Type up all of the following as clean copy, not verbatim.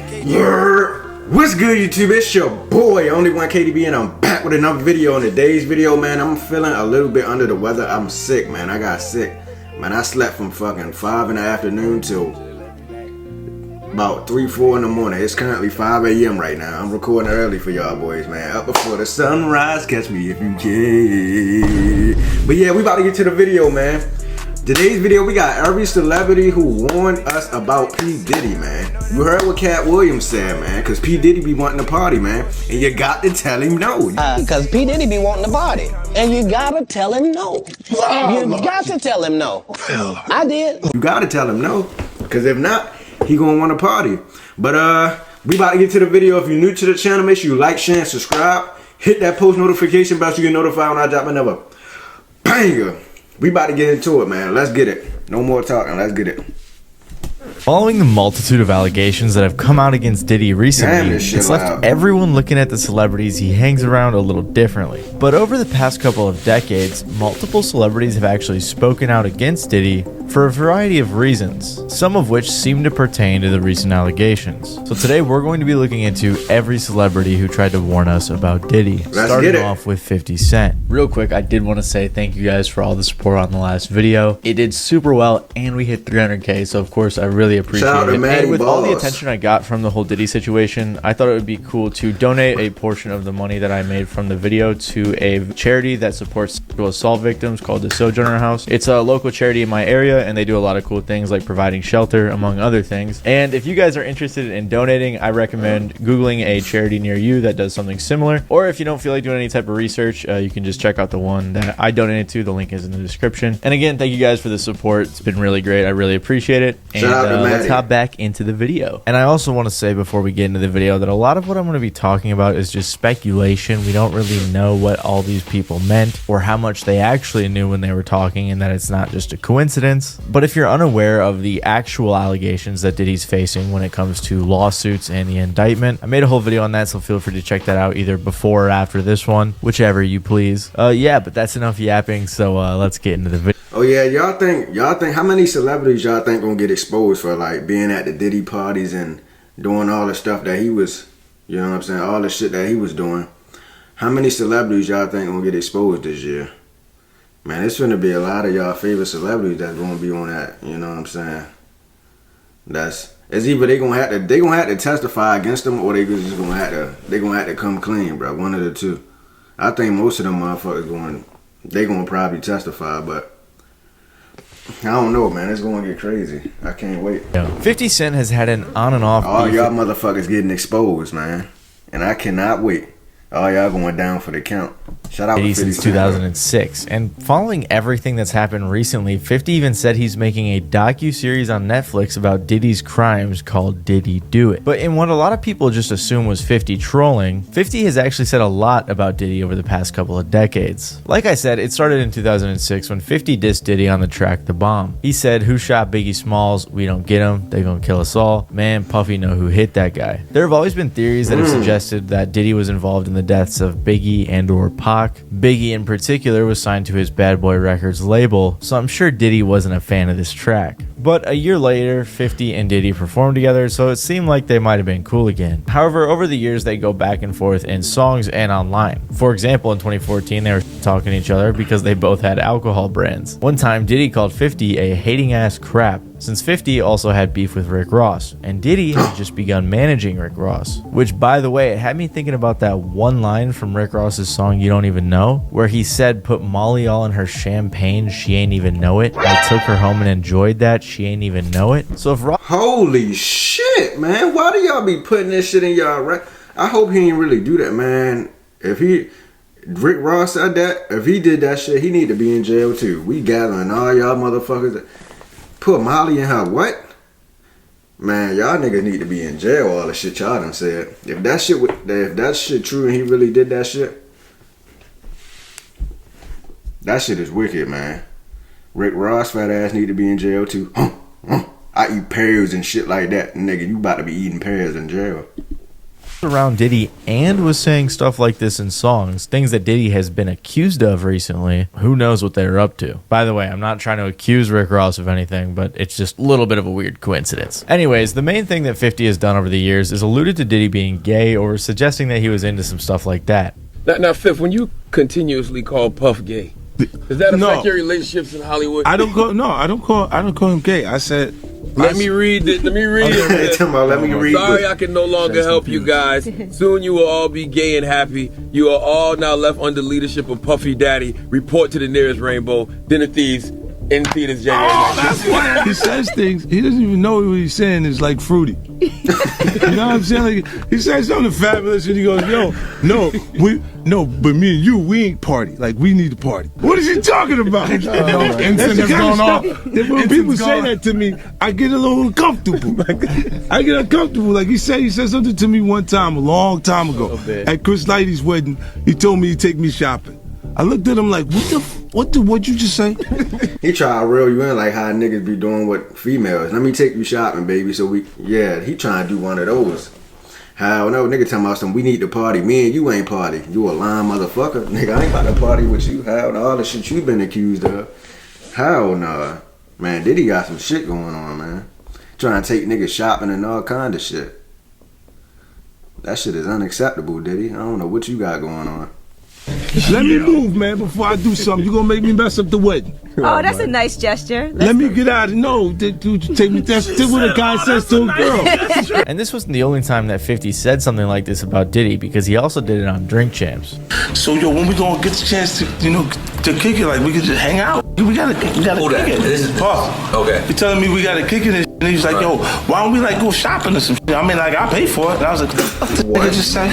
What's good, YouTube? It's your boy, Only One KDB, and I'm back with another video. In today's video, man, I'm feeling a little bit under the weather. I'm sick, man. I got sick. Man, I slept from fucking 5 in the afternoon till about 3, 4 in the morning. It's currently 5 a.m. right now. I'm recording early for y'all boys, man. Up before the sunrise, catch me if you can. But yeah, we about to get to the video, man. Today's video, we got every celebrity who warned us about P. Diddy, man. You heard what Cat Williams said, man, because P. Diddy be wanting to party, man, and you got to tell him no. Because P. Diddy be wanting to party, and you got to tell him no. You got to tell him no. I did. You got to tell him no, because if not, he going to want to party. But we about to get to the video. If you're new to the channel, make sure you like, share, and subscribe. Hit that post notification bell so you get notified when I drop another banger. We about to get into it, man. Let's get it. No more talking. Let's get it. Following the multitude of allegations that have come out against Diddy recently, it's left everyone looking at the celebrities he hangs around a little differently. But over the past couple of decades, multiple celebrities have actually spoken out against Diddy for a variety of reasons, some of which seem to pertain to the recent allegations. So today we're going to be looking into every celebrity who tried to warn us about Diddy, starting off with 50 Cent. Real quick, I did want to say thank you guys for all the support on the last video. It did super well and we hit 300K, so of course I really appreciate it. And with all the attention I got from the whole Diddy situation, I thought it would be cool to donate a portion of the money that I made from the video to a charity that supports sexual assault victims called the Sojourner House. It's a local charity in my area and they do a lot of cool things like providing shelter, among other things. And if you guys are interested in donating, I recommend Googling a charity near you that does something similar. Or if you don't feel like doing any type of research, you can just check out the one that I donated to. The link is in the description. And again, thank you guys for the support. It's been really great. I really appreciate it. And let's hop back into the video. And I also want to say before we get into the video that a lot of what I'm going to be talking about is just speculation. We don't really know what all these people meant or how much they actually knew when they were talking, and that it's not just a coincidence. But if you're unaware of the actual allegations that Diddy's facing when it comes to lawsuits and the indictment, I made a whole video on that, so feel free to check that out either before or after this one, whichever you please. Yeah, but that's enough yapping, so let's get into the video. Oh yeah, y'all think how many celebrities y'all think gonna get exposed for like being at the Diddy parties and doing all the stuff that he was, you know what I'm saying, all the shit that he was doing? How many celebrities y'all think gonna get exposed this year? Man, it's gonna be a lot of y'all favorite celebrities that's gonna be on that, you know what I'm saying? It's either they gonna have to testify against them, or they gonna have to come clean, bro. One of the two. I think most of them motherfuckers gonna probably testify, but I don't know, man. It's going to get crazy. I can't wait. 50 Cent has had an on and off. All y'all motherfuckers getting exposed, man. And I cannot wait. All y'all going down for the count. Shout out to 50 since 2006. And following everything that's happened recently, 50 even said he's making a docu-series on Netflix about Diddy's crimes called Diddy Do It. But in what a lot of people just assume was 50 trolling, 50 has actually said a lot about Diddy over the past couple of decades. Like I said, it started in 2006 when 50 dissed Diddy on the track The Bomb. He said, "Who shot Biggie Smalls? We don't get him. They gonna kill us all. Man, Puffy know who hit that guy." There have always been theories that have suggested that Diddy was involved in the deaths of Biggie and or Pac. Biggie in particular was signed to his Bad Boy Records label, so I'm sure Diddy wasn't a fan of this track. But a year later, 50 and Diddy performed together, so it seemed like they might have been cool again. However, over the years they go back and forth in songs and online. For example, in 2014 they were talking to each other because they both had alcohol brands. One time Diddy called 50 a hating ass crap, since 50 also had beef with Rick Ross, and Diddy had just begun managing Rick Ross. Which, by the way, it had me thinking about that one line from Rick Ross's song You Don't Even Know, where he said, "Put Molly all in her champagne, she ain't even know it. I took her home and enjoyed that, she ain't even know it." So if Ross— Holy shit, man. Why do y'all be putting this shit in y'all right? I hope he ain't really do that, man. If Rick Ross said that, if he did that shit, he need to be in jail too. We gathering all y'all motherfuckers. Put Molly in her what? Man, y'all niggas need to be in jail. All the shit y'all done said. If that shit true and he really did that shit, that shit is wicked, man. Rick Ross fat ass need to be in jail too. I eat pears and shit like that, nigga. You about to be eating pears in jail. around Diddy and was saying stuff like this in songs, things that Diddy has been accused of recently. Who knows what they're up to? By the way, I'm not trying to accuse Rick Ross of anything, but it's just a little bit of a weird coincidence. Anyways, the main thing that 50 has done over the years is alluded to Diddy being gay or suggesting that he was into some stuff like that. Now, Fifth, when you continuously call Puff gay, does that affect your relationships in Hollywood? I don't call him gay. I said, let me read it. Let me read it. Let me read Sorry, I can no longer help you guys. Soon you will all be gay and happy. You are all now left under leadership of Puffy Daddy. Report to the nearest rainbow. Dinner Thieves in theaters January. That's why he says things. He doesn't even know what he's saying is like fruity. You know what I'm saying? Like, he says something fabulous and he goes, "Yo, but me and you, we ain't party. Like we need to party." What is he talking about? That's going on. When people say that to me, I get a little uncomfortable. I get uncomfortable. Like he said something to me one time, a long time ago, at Chris Lighty's wedding. He told me he'd take me shopping. I looked at him like, what'd you just say? He try to reel you in like how niggas be doing with females. Let me take you shopping, baby. So he trying to do one of those. How no nigga talking about we need to party. Me and you ain't party. You a lying motherfucker. Nigga, I ain't about to party with you. How all the shit you been accused of. How nah. Man, Diddy got some shit going on, man. Trying to take niggas shopping and all kind of shit. That shit is unacceptable, Diddy. I don't know what you got going on. Let me move, man, before I do something. You gonna make me mess up the wedding. Oh, that's a nice gesture. Let me get out of no, take me. That's what a guy says to a girl. And this wasn't the only time that 50 said something like this about Diddy, because he also did it on Drink Champs. So yo, when we gonna get the chance to kick it, like we can just hang out. We gotta kick it. This is Puff. Okay. You're telling me we gotta kick it, and he's like, yo, why don't we like go shopping or some shit? I mean, like I pay for it. And I was like, what did you just say?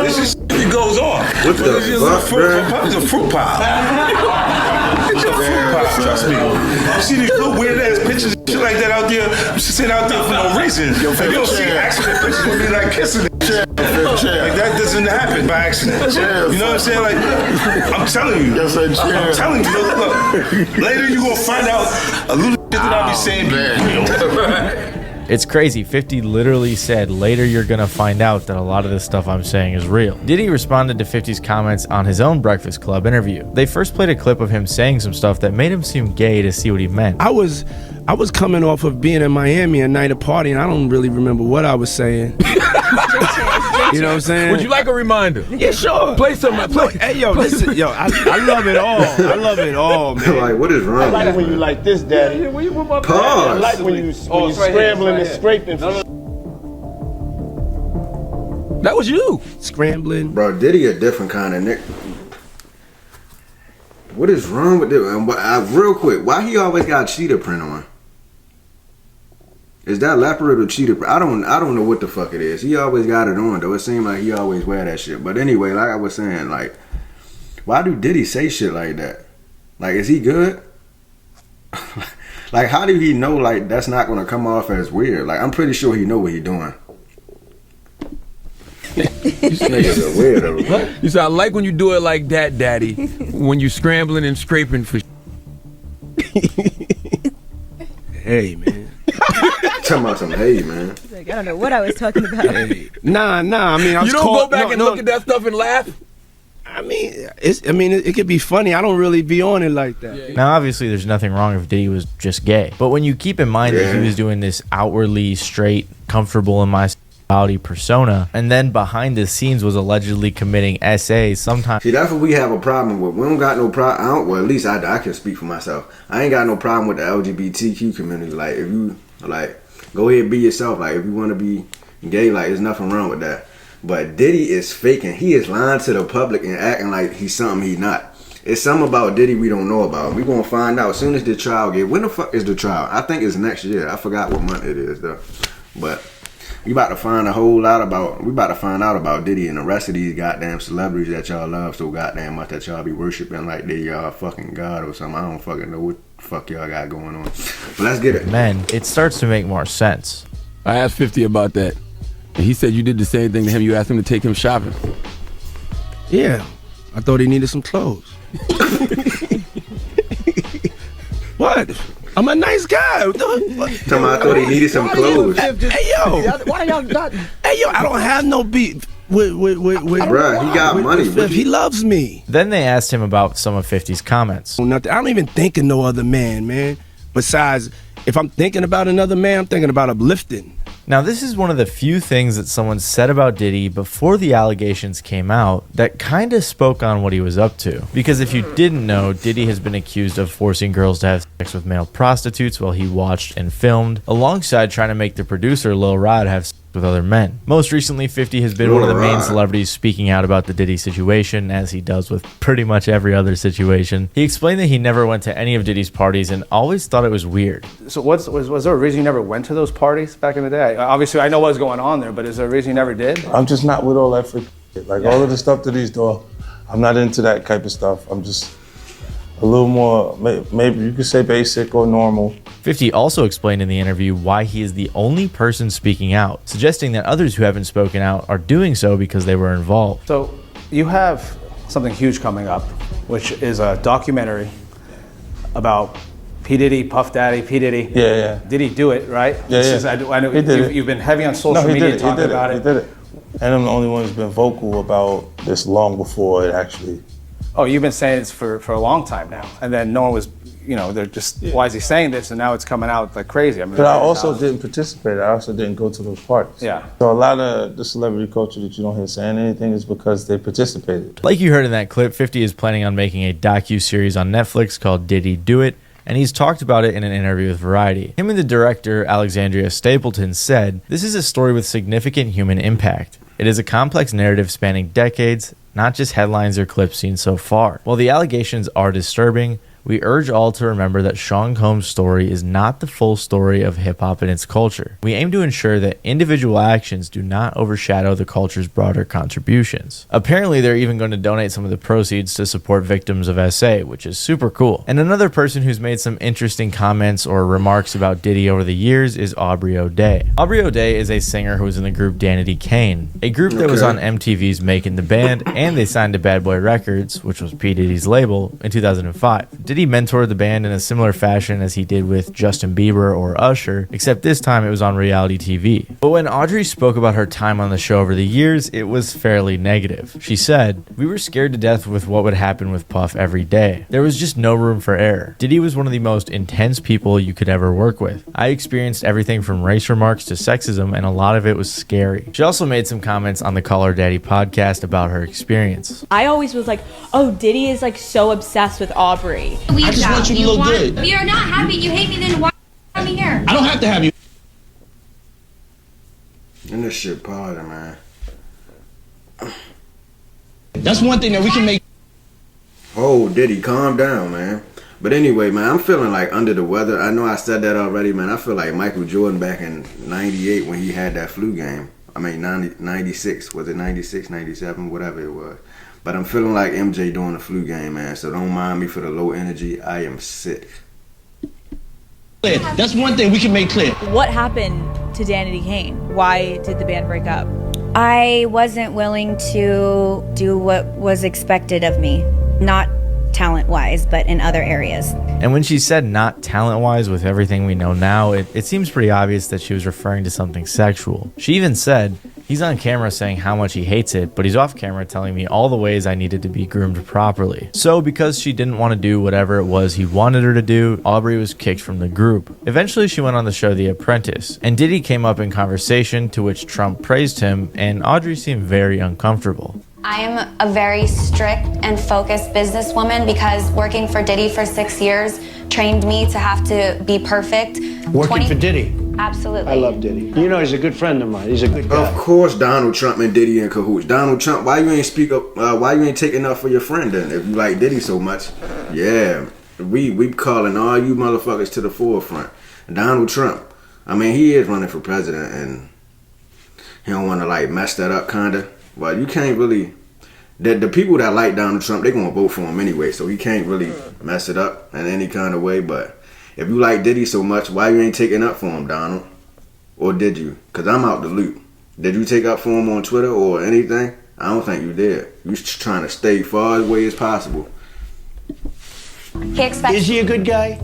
This is it goes on. What the fuck, bro? It's a fruit pie. It's a fruit pie. Trust me. You see these little weird ass pictures and shit like that out there? You should sit out there for no reason. You don't see accident pictures of me like kissing it. Like that doesn't happen by accident. You know what I'm saying? Like I'm telling you. I'm telling you. Look, later you gonna find out a little shit that I'll be saying. It's crazy. 50 literally said, later you're gonna find out that a lot of this stuff I'm saying is real. Diddy responded to 50's comments on his own Breakfast Club interview. They first played a clip of him saying some stuff that made him seem gay to see what he meant. I was coming off of being in Miami a night of party, and I don't really remember what I was saying. You know what I'm saying? Would you like a reminder? Yeah, sure. Play something. Hey, yo, listen, yo, I love it all. I love it all, man. Like, what is wrong? I like when you like this, Daddy. Pause. I like when you scrambling and scraping. That was you. Scrambling. Bro, Diddy a different kind of nigga. What is wrong with this? Real quick, why he always got a cheetah print on? Is that leopard or cheetah print? I don't know what the fuck it is. He always got it on though. It seemed like he always wear that shit. But anyway, like I was saying, like, why do Diddy say shit like that? Like, is he good? Like, how do he know like that's not gonna come off as weird? Like, I'm pretty sure he know what he doing. These niggas are weirdo, bro. You said, I like when you do it like that, Daddy. When you scrambling and scraping for. Hey, man. Talking about some hey, man. Like, I don't know what I was talking about. Hey. Nah. I mean, I was you don't go back and look at that stuff and laugh. I mean, it could be funny. I don't really be on it like that. Yeah. Now, obviously, there's nothing wrong if Diddy was just gay. But when you keep in mind that he was doing this outwardly straight, comfortable in my sexuality persona, and then behind the scenes was allegedly committing SAs, sometimes... See, that's what we have a problem with. We don't got no problem. Well, at least I can speak for myself. I ain't got no problem with the LGBTQ community. Like, if you, like, go ahead and be yourself. Like, if you want to be gay, like, there's nothing wrong with that. But Diddy is faking. He is lying to the public and acting like he's something he's not. It's something about Diddy we don't know about. We're going to find out as soon as the trial gets. When the fuck is the trial? I think it's next year. I forgot what month it is, though. But we about to find a whole lot about... We about to find out about Diddy and the rest of these goddamn celebrities that y'all love so goddamn much that y'all be worshiping like they y'all fucking God or something. I don't fucking know what the fuck y'all got going on. But let's get it. Man, it starts to make more sense. I asked 50 about that. And he said you did the same thing to him. You asked him to take him shopping. Yeah. I thought he needed some clothes. What? I'm a nice guy. I thought he needed some clothes. Hey yo, Why y'all not? hey yo, I don't have no beef with Bruh, he got money. with Fifth. He loves me. Then they asked him about some of 50's comments. Nothing. I don't even think of no other man. Besides, if I'm thinking about another man, I'm thinking about uplifting. Now, this is one of the few things that someone said about Diddy before the allegations came out that kind of spoke on what he was up to. Because if you didn't know, Diddy has been accused of forcing girls to have sex with male prostitutes while he watched and filmed, alongside trying to make the producer Lil Rod have sex with other men. Most recently, 50 has been one of the main celebrities speaking out about the Diddy situation, as he does with pretty much every other situation. He explained that he never went to any of Diddy's parties and always thought it was weird. So was there a reason you never went to those parties back in the day? Obviously, I know what was going on there, but is there a reason you never did? I'm just not with all that freak shit. Like all of the stuff that he's doing, I'm not into that type of stuff. I'm just a little more, maybe you could say basic or normal. 50 also explained in the interview why he is the only person speaking out, suggesting that others who haven't spoken out are doing so because they were involved. So you have something huge coming up, which is a documentary about P. Diddy, Puff Daddy, P. Diddy. Yeah. Did he do it, right? Yeah. I know He did it. you've been heavy on social media talking about it. He did it. And I'm the only one who's been vocal about this long before it actually. Oh, you've been saying this for a long time now. And then no one was, they're just, why is he saying this? And now it's coming out like crazy. I mean, But I also didn't participate. I also didn't go to those parties. Yeah. So a lot of the celebrity culture that you don't hear saying anything is because they participated. Like you heard in that clip, 50 is planning on making a docu-series on Netflix called Diddy Do It, and he's talked about it in an interview with Variety. Him and the director, Alexandria Stapleton, said, "This is a story with significant human impact. It is a complex narrative spanning decades, not just headlines or clips seen so far. While the allegations are disturbing, we urge all to remember that Sean Combs' story is not the full story of hip-hop and its culture. We aim to ensure that individual actions do not overshadow the culture's broader contributions." Apparently, they're even going to donate some of the proceeds to support victims of SA, which is super cool. And another person who's made some interesting comments or remarks about Diddy over the years is Aubrey O'Day. Aubrey O'Day is a singer who was in the group Danity Kane, a group that was on MTV's Making the Band, and they signed to Bad Boy Records, which was P. Diddy's label, in 2005. Diddy mentored the band in a similar fashion as he did with Justin Bieber or Usher, except this time it was on reality TV. But when Audrey spoke about her time on the show over the years, it was fairly negative. She said, "We were scared to death with what would happen with Puff every day. There was just no room for error. Diddy was one of the most intense people you could ever work with. I experienced everything from race remarks to sexism, and a lot of it was scary." She also made some comments on the Call Her Daddy podcast about her experience. I always was like, oh, Diddy is like so obsessed with Aubrey. I just want you to look good. If you're not happy, you hate me, then why are you here? I don't have to have you. And this shit party, man. That's one thing that we can make. Oh, Diddy, calm down, man. But anyway, man, I'm feeling like under the weather. I know I said that already, man. I feel like Michael Jordan back in 98 when he had that flu game. I mean, 96. Was it 96, 97, whatever it was. But I'm feeling like MJ doing the flu game, man. So don't mind me for the low energy. I am sick. That's one thing we can make clear. What happened to Danity Kane? Why did the band break up? I wasn't willing to do what was expected of me. Not talent-wise, but in other areas. And when she said not talent-wise with everything we know now, it seems pretty obvious that she was referring to something sexual. She even said, "He's on camera saying how much he hates it, but he's off camera telling me all the ways I needed to be groomed properly." So because she didn't want to do whatever it was he wanted her to do, Aubrey was kicked from the group. Eventually she went on the show The Apprentice, and Diddy came up in conversation, to which Trump praised him, and Audrey seemed very uncomfortable. I am a very strict and focused businesswoman because working for Diddy for 6 years trained me to have to be perfect. Working for Diddy. Absolutely. I love Diddy. You know, he's a good friend of mine. He's a good guy. Of course, Donald Trump and Diddy in cahoots. Donald Trump, why you ain't speak up? Why you ain't taking up for your friend then? If you like Diddy so much, yeah, we calling all you motherfuckers to the forefront. Donald Trump, I mean, he is running for president, and he don't want to like mess that up, kinda. Well, you can't really. The people that like Donald Trump, they gonna vote for him anyway, so he can't really mess it up in any kind of way. But if you like Diddy so much, why you ain't taking up for him, Donald? Or did you? Because I'm out the loop. Did you take up for him on Twitter or anything? I don't think you did. You just trying to stay far away as possible. He expects. Is he a good guy?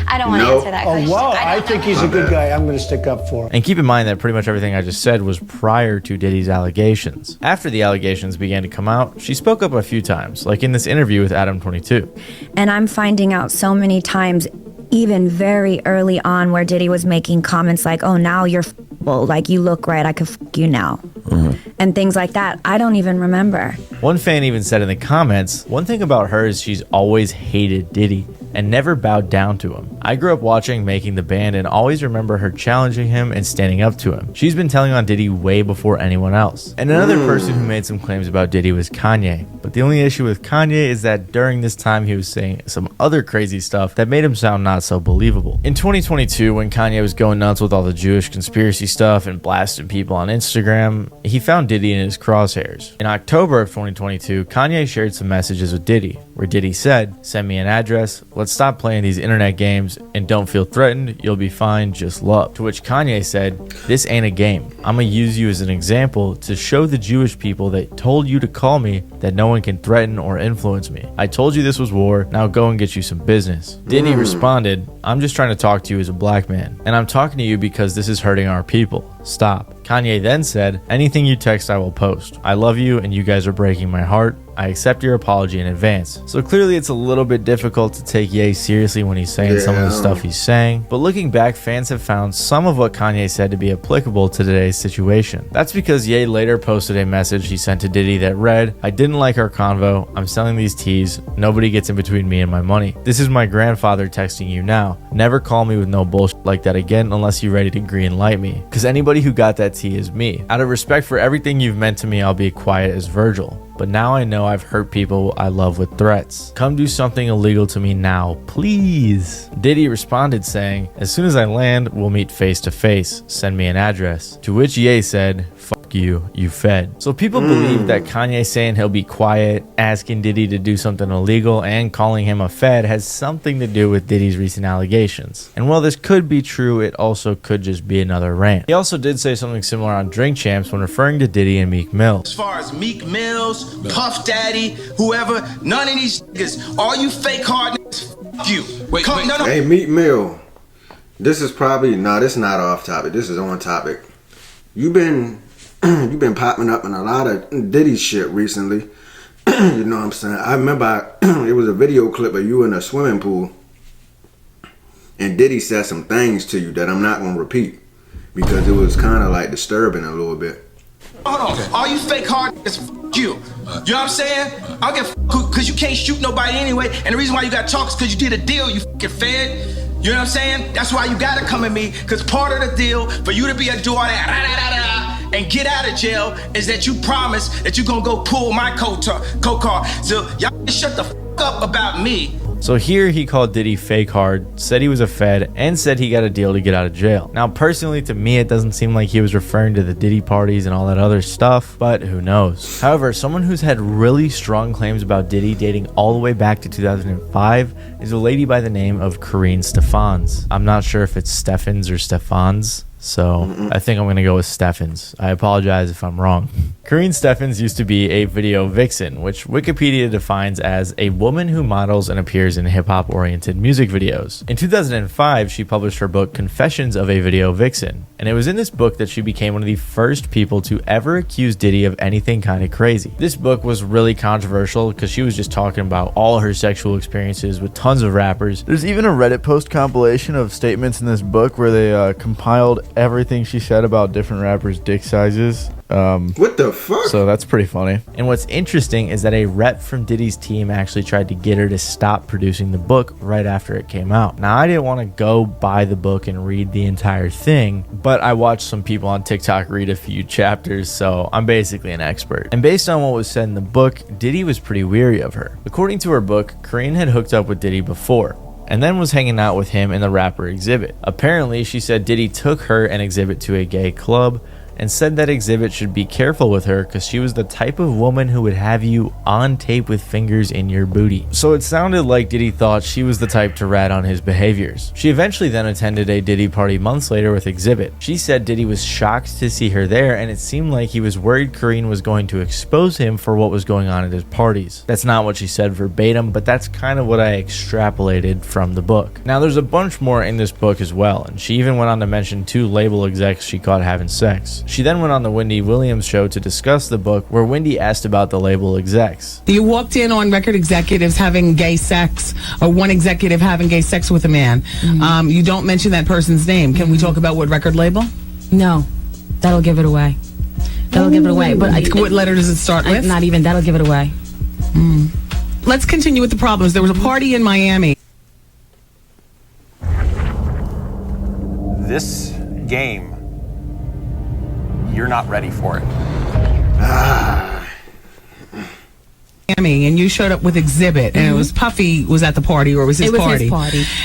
I don't want to answer that question. Well, I think he's a good guy. I'm going to stick up for him. And keep in mind that pretty much everything I just said was prior to Diddy's allegations. After the allegations began to come out, she spoke up a few times, like in this interview with Adam 22. And I'm finding out so many times, even very early on, where Diddy was making comments like, oh, now you're well, like you look right, I could you now. And things like that. I don't even remember. One fan even said in the comments, one thing about her is she's always hated Diddy and never bowed down to him. I grew up watching Making the Band and always remember her challenging him and standing up to him. She's been telling on Diddy way before anyone else. And another person who made some claims about Diddy was Kanye. But the only issue with Kanye is that during this time he was saying some other crazy stuff that made him sound not so believable. In 2022, when Kanye was going nuts with all the Jewish conspiracy stuff and blasting people on Instagram, he found Diddy in his crosshairs. In October of 2022, Kanye shared some messages with Diddy, where Diddy said, "Send me an address, let's stop playing these internet games, and don't feel threatened, you'll be fine, just love." To which Kanye said, "This ain't a game. I'm gonna use you as an example to show the Jewish people that told you to call me that no one can threaten or influence me. I told you this was war, now go and get you some business." Diddy responded, "I'm just trying to talk to you as a black man, and I'm talking to you because this is hurting our people. Stop." Kanye then said, "Anything you text I will post. I love you and you guys are breaking my heart. I accept your apology in advance." So clearly it's a little bit difficult to take Ye seriously when he's saying some of the stuff he's saying, but looking back, fans have found some of what Kanye said to be applicable to today's situation. That's because Ye later posted a message he sent to Diddy that read, "I didn't like our convo, I'm selling these teas, nobody gets in between me and my money. This is my grandfather texting you now. Never call me with no bullshit like that again unless you're ready to green light me. Cause anybody who got that tea is me. Out of respect for everything you've meant to me, I'll be quiet as Virgil. But now I know I've hurt people I love with threats. Come do something illegal to me now, please." Diddy responded saying, "As soon as I land, we'll meet face to face. Send me an address." To which Ye said, "Fuck you, you fed." So people believe that Kanye saying he'll be quiet, asking Diddy to do something illegal, and calling him a fed has something to do with Diddy's recent allegations. And while this could be true, it also could just be another rant. He also did say something similar on Drink Champs when referring to Diddy and Meek Mill. As far as Meek Mills, Puff Daddy, whoever, none of these niggas, all you fake hard niggas, fuck you. Wait. Hey, Meek Mill, this is probably, this is not off topic, this is on topic. You've been popping up in a lot of Diddy shit recently. You know what I'm saying? I remember it was a video clip of you in a swimming pool, and Diddy said some things to you that I'm not gonna repeat because it was kind of like disturbing a little bit. Hold on, all you fake hard niggas, fuck you. You know what I'm saying? I don't give because you can't shoot nobody anyway, and the reason why you got talk is because you did a deal, you fucking fed. You know what I'm saying? That's why you gotta come at me, because part of the deal for you to be a do all that and get out of jail is that you promise that you gonna go pull my coat car. So y'all shut the fuck up about me. So here he called Diddy fake hard, said he was a fed, and said he got a deal to get out of jail. Now personally to me it doesn't seem like he was referring to the Diddy parties and all that other stuff, but who knows. However, someone who's had really strong claims about Diddy dating all the way back to 2005 is a lady by the name of Corinne Steffans. I'm not sure if it's Steffens or Steffans, so I think I'm gonna go with Steffens. I apologize if I'm wrong. Corinne Steffens used to be a video vixen, which Wikipedia defines as a woman who models and appears in hip-hop oriented music videos. In 2005, she published her book Confessions of a Video Vixen, and it was in this book that she became one of the first people to ever accuse Diddy of anything kind of crazy. This book was really controversial because she was just talking about all her sexual experiences with tons of rappers. There's even a Reddit post compilation of statements in this book where they compiled everything she said about different rappers' dick sizes. What the fuck? So that's pretty funny. And what's interesting is that a rep from Diddy's team actually tried to get her to stop producing the book right after it came out. Now, I didn't want to go buy the book and read the entire thing, but I watched some people on TikTok read a few chapters, so I'm basically an expert. And based on what was said in the book, Diddy was pretty weary of her. According to her book, Corinne had hooked up with Diddy before, and then was hanging out with him in the rapper Exhibit. Apparently, she said Diddy took her and Exhibit to a gay club, and said that Exhibit should be careful with her because she was the type of woman who would have you on tape with fingers in your booty. So it sounded like Diddy thought she was the type to rat on his behaviors. She eventually then attended a Diddy party months later with Exhibit. She said Diddy was shocked to see her there, and it seemed like he was worried Kareen was going to expose him for what was going on at his parties. That's not what she said verbatim, but that's kind of what I extrapolated from the book. Now there's a bunch more in this book as well, and she even went on to mention 2 label execs she caught having sex. She then went on the Wendy Williams show to discuss the book, where Wendy asked about the label execs. You walked in on record executives having gay sex, or one executive having gay sex with a man. You don't mention that person's name. Can we talk about what record label? No, that'll give it away. That'll give it away. But what letter does it start with? Not even. That'll give it away. Let's continue with the problems. There was a party in Miami. This game, you're not ready for it. And you showed up with Exhibit, and it was Puffy was at the party, or it was his party.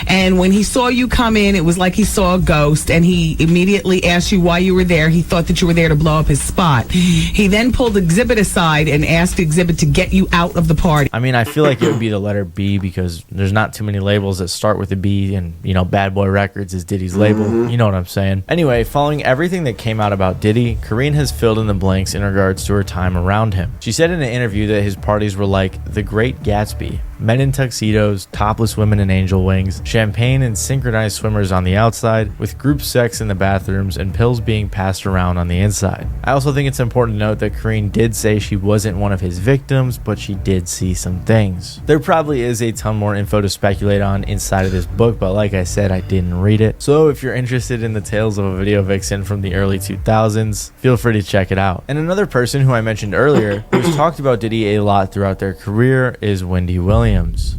And when he saw you come in, it was like he saw a ghost, and he immediately asked you why you were there. He thought that you were there to blow up his spot. He then pulled Exhibit aside and asked Exhibit to get you out of the party. I mean, I feel like it would be the letter B because there's not too many labels that start with a B, and, you know, Bad Boy Records is Diddy's label. You know what I'm saying? Anyway, following everything that came out about Diddy, Kareen has filled in the blanks in regards to her time around him. She said in an interview that his parties were like The Great Gatsby. Men in tuxedos, topless women in angel wings, champagne and synchronized swimmers on the outside, with group sex in the bathrooms and pills being passed around on the inside. I also think it's important to note that Kareen did say she wasn't one of his victims, but she did see some things. There probably is a ton more info to speculate on inside of this book, but like I said, I didn't read it. So if you're interested in the tales of a video vixen from the early 2000s, feel free to check it out. And another person who I mentioned earlier, who's talked about Diddy a lot throughout their career, is Wendy Williams.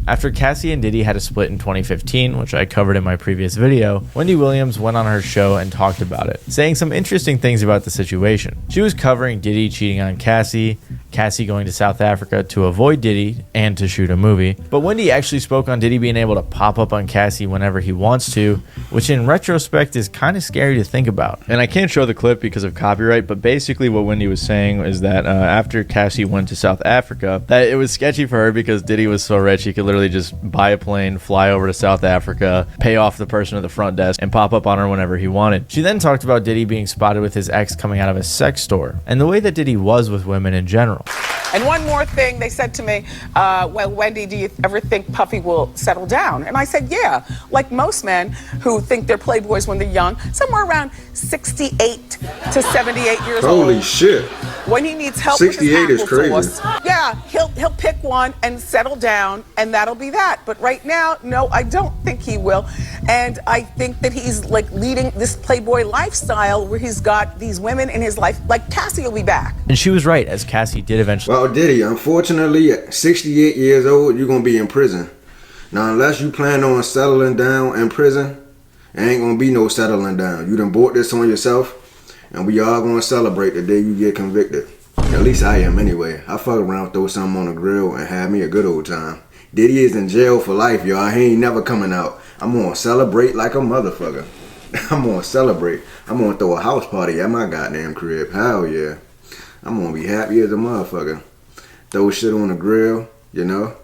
After Cassie and Diddy had a split in 2015, which I covered in my previous video, Wendy Williams went on her show and talked about it, saying some interesting things about the situation. She was covering Diddy cheating on Cassie, Cassie going to South Africa to avoid Diddy and to shoot a movie, but Wendy actually spoke on Diddy being able to pop up on Cassie whenever he wants to, which in retrospect is kind of scary to think about. And I can't show the clip because of copyright, but basically what Wendy was saying is that after Cassie went to South Africa, that it was sketchy for her because Diddy was so rich he could literally just buy a plane, fly over to South Africa, pay off the person at the front desk, and pop up on her whenever he wanted. She then talked about Diddy being spotted with his ex coming out of a sex store, and the way that Diddy was with women in general. And one more thing, they said to me, well, Wendy, do you ever think Puffy will settle down? And I said, yeah, like most men who think they're playboys when they're young, somewhere around 68 to 78 years old. Holy shit. When he needs help 68 with his is crazy. force, yeah, he'll pick one and settle down, and that'll be that. But right now, no, I don't think he will. And I think that he's like leading this playboy lifestyle where he's got these women in his life, like Cassie will be back. And she was right, as Cassie did eventually. Well, Diddy, unfortunately, at 68 years old, you're going to be in prison. Now, unless you plan on settling down in prison, there ain't going to be no settling down. You done bought this on yourself, and we all going to celebrate the day you get convicted. At least I am anyway. I fuck around, throw something on the grill, and have me a good old time. Diddy is in jail for life, y'all. He ain't never coming out. I'm going to celebrate like a motherfucker. I'm going to celebrate. I'm going to throw a house party at my goddamn crib. Hell yeah. I'm going to be happy as a motherfucker. Throw shit on the grill, you know.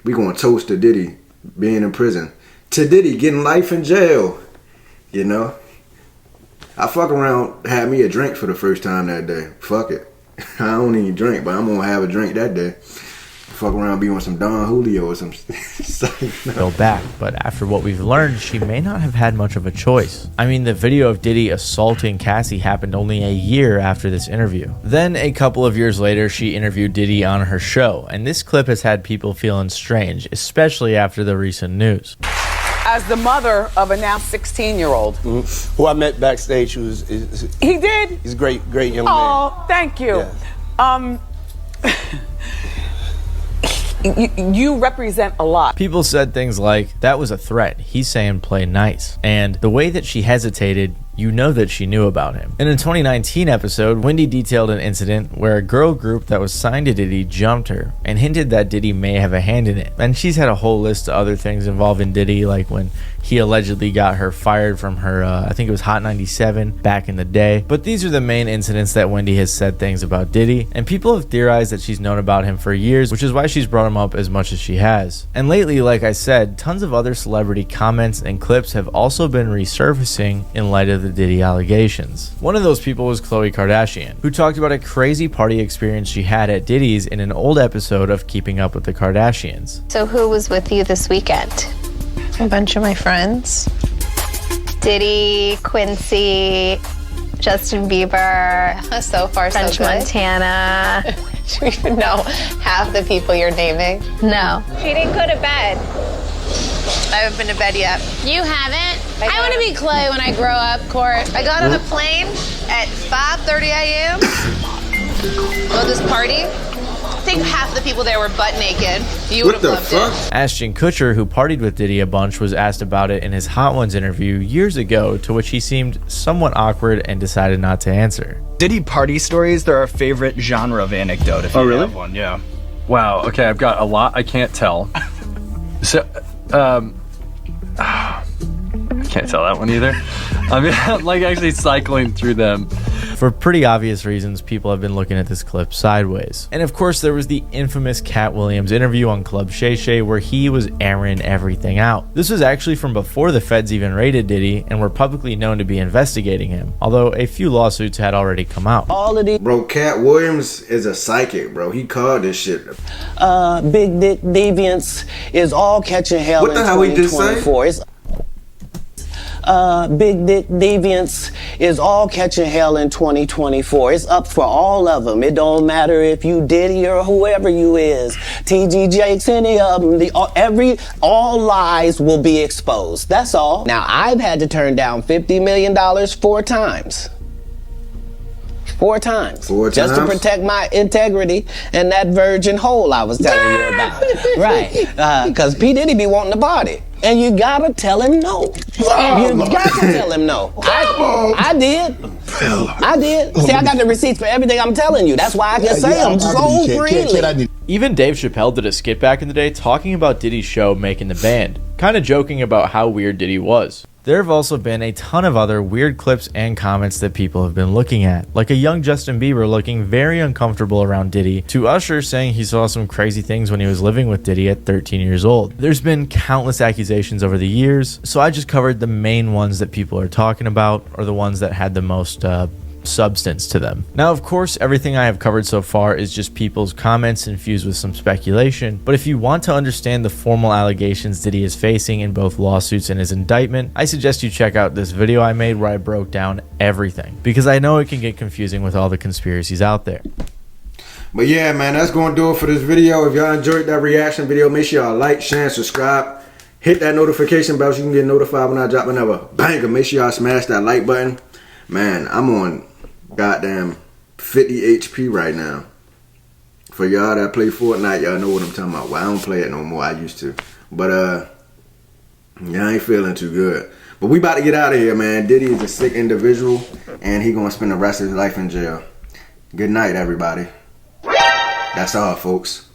We going to toast to Diddy being in prison. To Diddy getting life in jail, you know. I fuck around, had me a drink for the first time that day. Fuck it. I don't even drink, but I'm going to have a drink that day. Fuck around, be on some Don Julio or some go back, but after what we've learned, she may not have had much of a choice. I mean, the video of Diddy assaulting Cassie happened only a year after this interview. Then a couple of years later, she interviewed Diddy on her show, and this clip has had people feeling strange, especially after the recent news. As the mother of a now 16-year-old. Who I met backstage, He did? He's a great young man. Oh, thank you. Yeah. You represent a lot. People said things like, that was a threat. He's saying play nice. And the way that she hesitated you know that she knew about him. In a 2019 episode, Wendy detailed an incident where a girl group that was signed to Diddy jumped her and hinted that Diddy may have a hand in it. And she's had a whole list of other things involving Diddy, like when he allegedly got her fired from her, I think it was Hot 97 back in the day. But these are the main incidents that Wendy has said things about Diddy, and people have theorized that she's known about him for years, which is why she's brought him up as much as she has. And lately, like I said, tons of other celebrity comments and clips have also been resurfacing in light of the Diddy allegations. One of those people was Khloe Kardashian, who talked about a crazy party experience she had at Diddy's in an old episode of Keeping Up with the Kardashians. So who was with you this weekend? A bunch of my friends. Diddy, Quincy, Justin Bieber, so far French so good. Montana. Do you even know half the people you're naming? No. She didn't go to bed. I haven't been to bed yet. You haven't? I want to be Clay when I grow up, Court. I got on a plane at 5:30 a.m. Go to this party. I think half the people there were butt naked. You would have loved it. Ashton Kutcher, who partied with Diddy a bunch, was asked about it in his Hot Ones interview years ago, to which he seemed somewhat awkward and decided not to answer. Diddy party stories, they're our favorite genre of anecdote, if you really? have one, yeah. Wow, okay, I've got a lot I can't tell. So, I can't tell that one either. I mean, I'm like actually cycling through them. For pretty obvious reasons, people have been looking at this clip sideways. And of course, there was the infamous Cat Williams interview on Club Shay Shay where he was airing everything out. This was actually from before the feds even raided Diddy and were publicly known to be investigating him, although a few lawsuits had already come out. All of these. Bro, Cat Williams is a psychic, bro. He called this shit. Big Dick Deviance is all catching hell what in the hell we just say? 2024. Big Dick Deviance is all catching hell in 2024. It's up for all of them. It don't matter if you Diddy or whoever you is. TG Jakes, any of them. All lies will be exposed. That's all. Now, I've had to turn down $50 million 4 times. 4 times. Just to protect my integrity and that virgin hole I was telling you about. Right. Because P. Diddy be wanting to party. And you gotta tell him no. You got to tell him no. I did. I did. See, I got the receipts for everything I'm telling you. That's why I can say them so freely. Even Dave Chappelle did a skit back in the day talking about Diddy's show making the band, kind of joking about how weird Diddy was. There have also been a ton of other weird clips and comments that people have been looking at, like a young Justin Bieber looking very uncomfortable around Diddy, to Usher saying he saw some crazy things when he was living with Diddy at 13 years old. There's been countless accusations over the years, so I just covered the main ones that people are talking about, or the ones that had the most substance to them. Now, of course, everything I have covered so far is just people's comments infused with some speculation, but if you want to understand the formal allegations Diddy is facing in both lawsuits and his indictment, I suggest you check out this video I made where I broke down everything, because I know it can get confusing with all the conspiracies out there. But yeah, man, that's going to do it for this video. If y'all enjoyed that reaction video, make sure y'all like, share, and subscribe. Hit that notification bell so you can get notified when I drop another banger. Make sure y'all smash that like button. Man, I'm on goddamn 50 HP right now. For y'all that play Fortnite, y'all know what I'm talking about. Well, I don't play it no more. I used to. But, yeah, I ain't feeling too good. But we about to get out of here, man. Diddy is a sick individual, and he gonna spend the rest of his life in jail. Good night, everybody. That's all, folks.